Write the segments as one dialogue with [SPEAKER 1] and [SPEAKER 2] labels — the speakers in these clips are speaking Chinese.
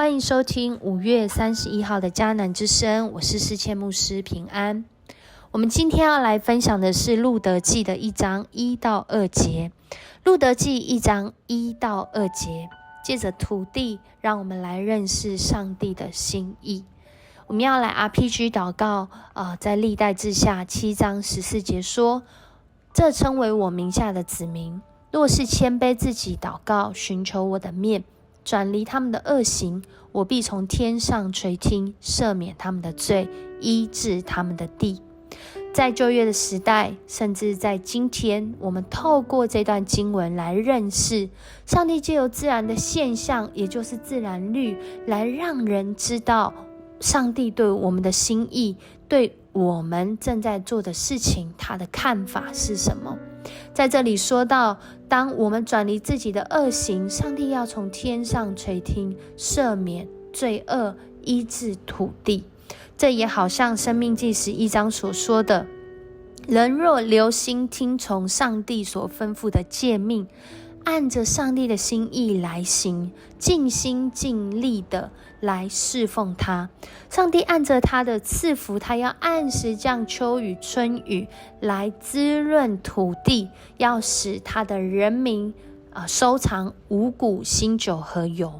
[SPEAKER 1] 欢迎收听5月31号的迦南之声，我是世谦牧师平安。我们今天要来分享的是路得记的1章1到2节。路得记1章1到2节，借着土地，让我们来认识上帝的心意。我们要来 RPG 祷告，在历代志下7章14节说，这称为我名下的子民，若是谦卑自己祷告，寻求我的面，转离他们的恶行，我必从天上垂听，赦免他们的罪，医治他们的地。在旧约的时代，甚至在今天，我们透过这段经文来认识上帝藉由自然的现象，也就是自然律，来让人知道上帝对我们的心意，对我们正在做的事情，他的看法是什么。在这里说到，当我们转离自己的恶行，上帝要从天上垂听，赦免罪恶，医治土地。这也好像申命记11章所说的，人若留心听从上帝所吩咐的诫命，按着上帝的心意来行，尽心尽力的来侍奉他，上帝按着他的赐福，他要按时降秋雨春雨来滋润土地，要使他的人民收藏五谷新酒和油。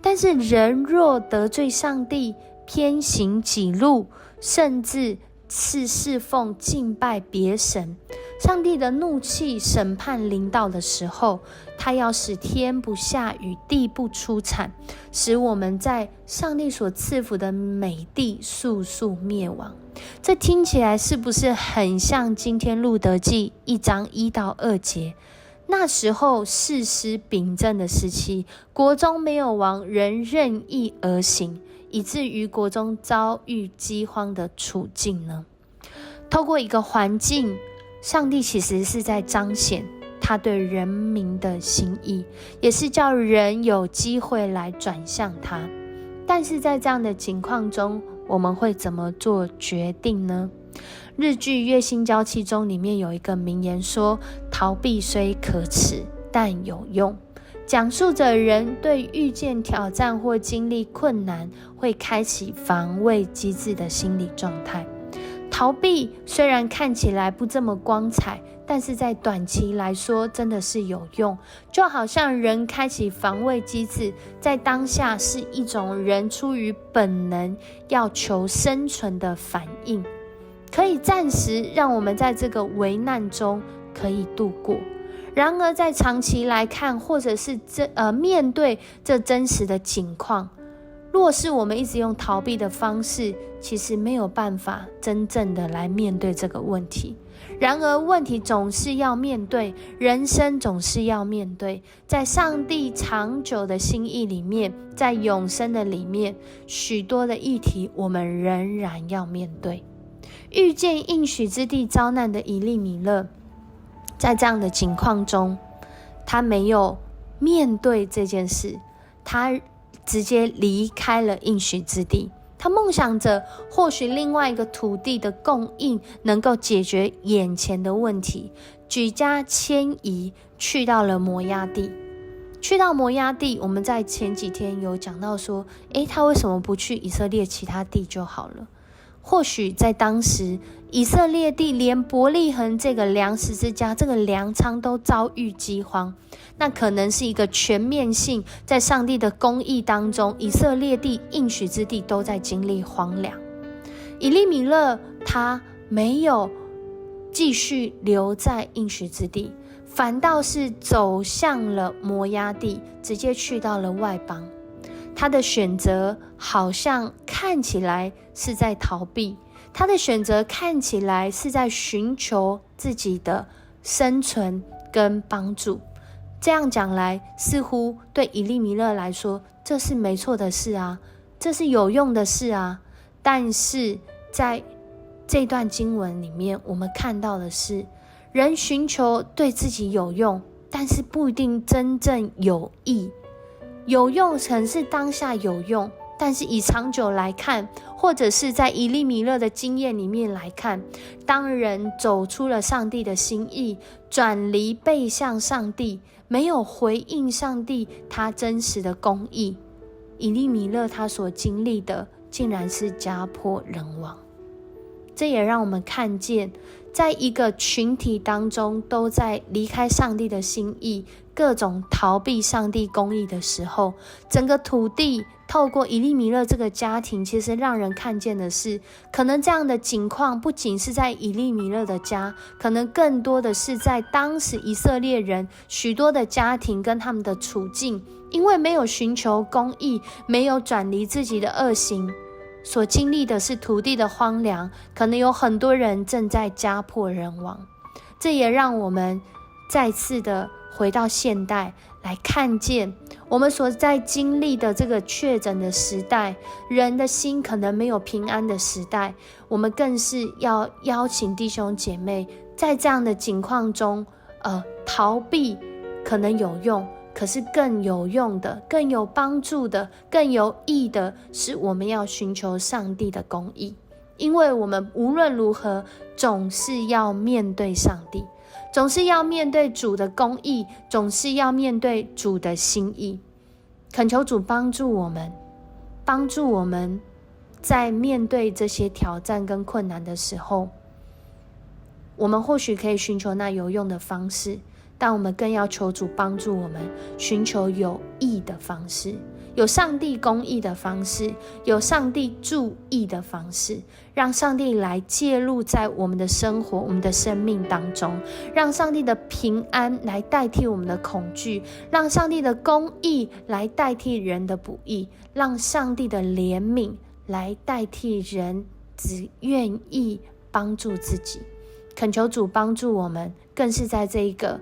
[SPEAKER 1] 但是人若得罪上帝，偏行己路，甚至是侍奉敬拜别神，上帝的怒气审判临到的时候，他要使天不下雨，地不出产，使我们在上帝所赐福的美地速速灭亡。这听起来是不是很像今天路得记1章1到2节？那时候士师秉政的时期，国中没有王，人任意而行，以至于国中遭遇饥荒的处境呢？透过一个环境，上帝其实是在彰显他对人民的心意，也是叫人有机会来转向他。但是在这样的情况中，我们会怎么做决定呢？日剧《月薪娇妻》中里面有一个名言说，逃避虽可耻，但有用。讲述着人对遇见挑战或经历困难，会开启防卫机制的心理状态。逃避虽然看起来不这么光彩，但是在短期来说真的是有用。就好像人开启防卫机制，在当下是一种人出于本能要求生存的反应，可以暂时让我们在这个危难中可以度过。然而在长期来看，或者是面对这真实的境况，若是我们一直用逃避的方式，其实没有办法真正的来面对这个问题。然而问题总是要面对，人生总是要面对，在上帝长久的心意里面，在永生的里面，许多的议题我们仍然要面对。遇见应许之地遭难的以利米勒，在这样的情况中，他没有面对这件事，他直接离开了应许之地。他梦想着或许另外一个土地的供应能够解决眼前的问题，举家迁移去到了摩押地。去到摩押地，我们在前几天有讲到说，他为什么不去以色列其他地就好了？或许在当时以色列地连伯利恒这个粮食之家，这个粮仓都遭遇饥荒，那可能是一个全面性，在上帝的公义当中，以色列地应许之地都在经历荒凉。以利米勒他没有继续留在应许之地，反倒是走向了摩押地，直接去到了外邦。他的选择好像看起来是在逃避，他的选择看起来是在寻求自己的生存跟帮助。这样讲来，似乎对以利米勒来说，这是没错的事啊，这是有用的事啊。但是在这段经文里面，我们看到的是，人寻求对自己有用，但是不一定真正有益。有用可能是当下有用，但是以长久来看，或者是在以利米勒的经验里面来看，当人走出了上帝的心意，转离背向上帝，没有回应上帝他真实的公义，以利米勒他所经历的竟然是家破人亡。这也让我们看见，在一个群体当中都在离开上帝的心意，各种逃避上帝公义的时候，整个土地透过以利米勒这个家庭，其实让人看见的是，可能这样的景况不仅是在以利米勒的家，可能更多的是在当时以色列人许多的家庭跟他们的处境，因为没有寻求公义，没有转离自己的恶行，所经历的是土地的荒凉，可能有很多人正在家破人亡。这也让我们再次的回到现代来看见，我们所在经历的这个确诊的时代，人的心可能没有平安的时代，我们更是要邀请弟兄姐妹在这样的境况中逃避可能有用，可是更有用的，更有帮助的，更有益的是我们要寻求上帝的公义。因为我们无论如何总是要面对上帝，总是要面对主的公义，总是要面对主的心意。恳求主帮助我们在面对这些挑战跟困难的时候，我们或许可以寻求那有用的方式，但我们更要求主帮助我们寻求有益的方式，有上帝公义的方式，有上帝助益的方式，让上帝来介入在我们的生活，我们的生命当中，让上帝的平安来代替我们的恐惧，让上帝的公义来代替人的不义，让上帝的怜悯来代替人只愿意帮助自己。恳求主帮助我们，更是在这一个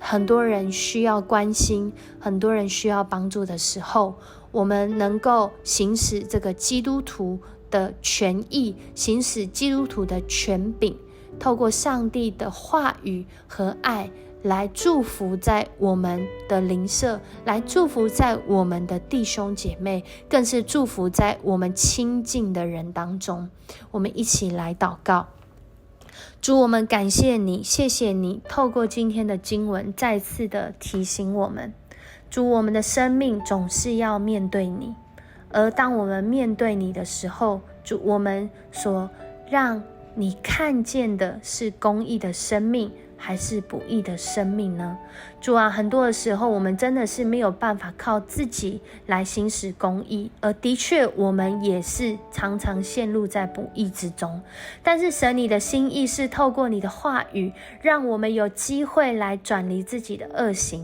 [SPEAKER 1] 很多人需要关心，很多人需要帮助的时候，我们能够行使这个基督徒的权益，行使基督徒的权柄，透过上帝的话语和爱来祝福在我们的邻舍，来祝福在我们的弟兄姐妹，更是祝福在我们亲近的人当中。我们一起来祷告。主，我们感谢你，谢谢你透过今天的经文再次的提醒我们，主，我们的生命总是要面对你，而当我们面对你的时候，主，我们所让你看见的是公义的生命还是不义的生命呢？主啊，很多的时候我们真的是没有办法靠自己来行使公义，而的确我们也是常常陷入在不义之中。但是神，你的心意是透过你的话语，让我们有机会来转离自己的恶行，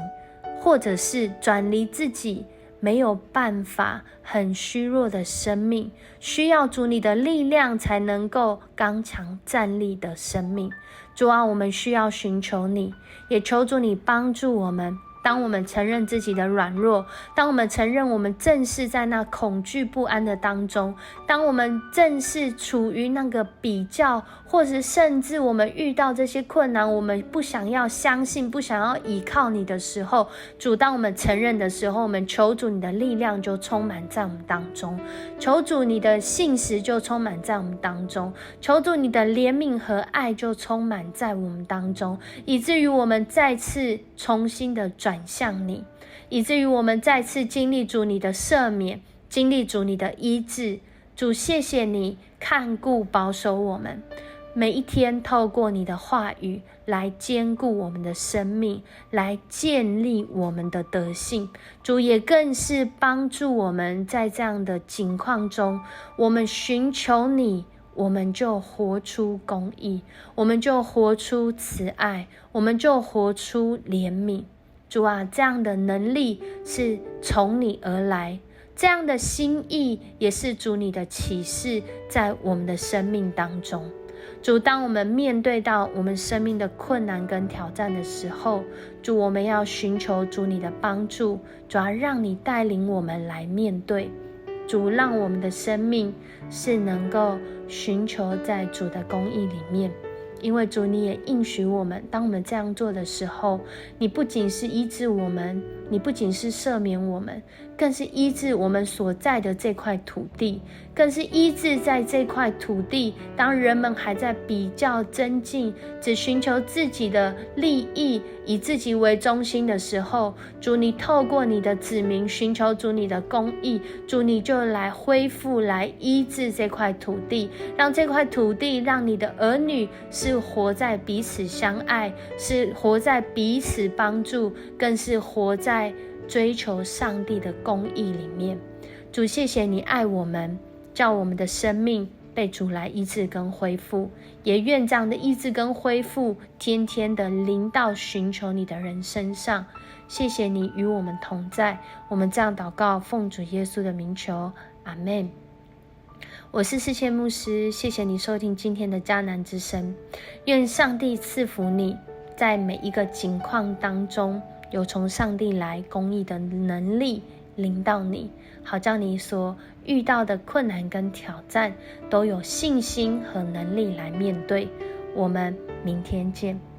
[SPEAKER 1] 或者是转离自己没有办法很虚弱的生命，需要主你的力量才能够刚强站立的生命。主啊，我们需要寻求你，也求主你帮助我们。当我们承认自己的软弱，当我们承认我们正是在那恐惧不安的当中，当我们正是处于那个比较，或是甚至我们遇到这些困难，我们不想要相信，不想要依靠你的时候，主，当我们承认的时候，我们求主你的力量就充满在我们当中，求主你的信实就充满在我们当中，求主你的怜悯和爱就充满在我们当中，以至于我们再次重新的转向你，以至于我们再次经历主你的赦免，经历主你的医治。主，谢谢你看顾保守我们，每一天透过你的话语来坚固我们的生命，来建立我们的德性。主，也更是帮助我们在这样的境况中，我们寻求你，我们就活出公义，我们就活出慈爱，我们就活出怜悯。主啊，这样的能力是从你而来，这样的心意也是主你的启示在我们的生命当中。主，当我们面对到我们生命的困难跟挑战的时候，主，我们要寻求主你的帮助，主要让你带领我们来面对。主，让我们的生命是能够寻求在主的公义里面，因为主你也应许我们，当我们这样做的时候，你不仅是医治我们，你不仅是赦免我们，更是医治我们所在的这块土地，更是医治在这块土地，当人们还在比较争竞，只寻求自己的利益，以自己为中心的时候，主你透过你的子民寻求主你的公义，主你就来恢复来医治这块土地，让这块土地，让你的儿女是活在彼此相爱，是活在彼此帮助，更是活在追求上帝的公义里面。主，谢谢你爱我们，叫我们的生命被主来医治跟恢复，也愿这样的医治跟恢复天天的临到寻求你的人身上。谢谢你与我们同在，我们这样祷告，奉主耶稣的名求，阿们。我是世谦牧师，谢谢你收听今天的迦南之声。愿上帝赐福你，在每一个境况当中，有从上帝来公义的能力临到你，好叫你所遇到的困难跟挑战都有信心和能力来面对。我们明天见。